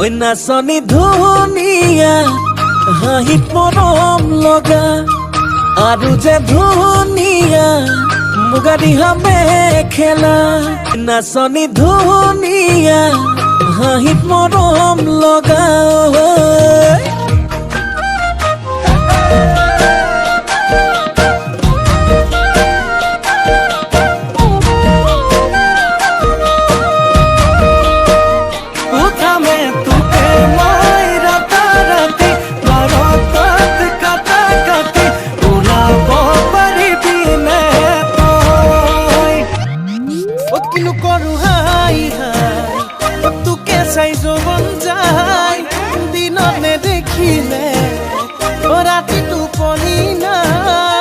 ঐ নাচনী ধুনীয়া হাঁহিত মৰম লগা আৰু যে ধুনীয়া মুগা দিহা মেখেলা নাচনী ধুনীয়া হাঁহিত মৰম লগা দিনত নেদেখিলে ৰাতি টোপনি নাই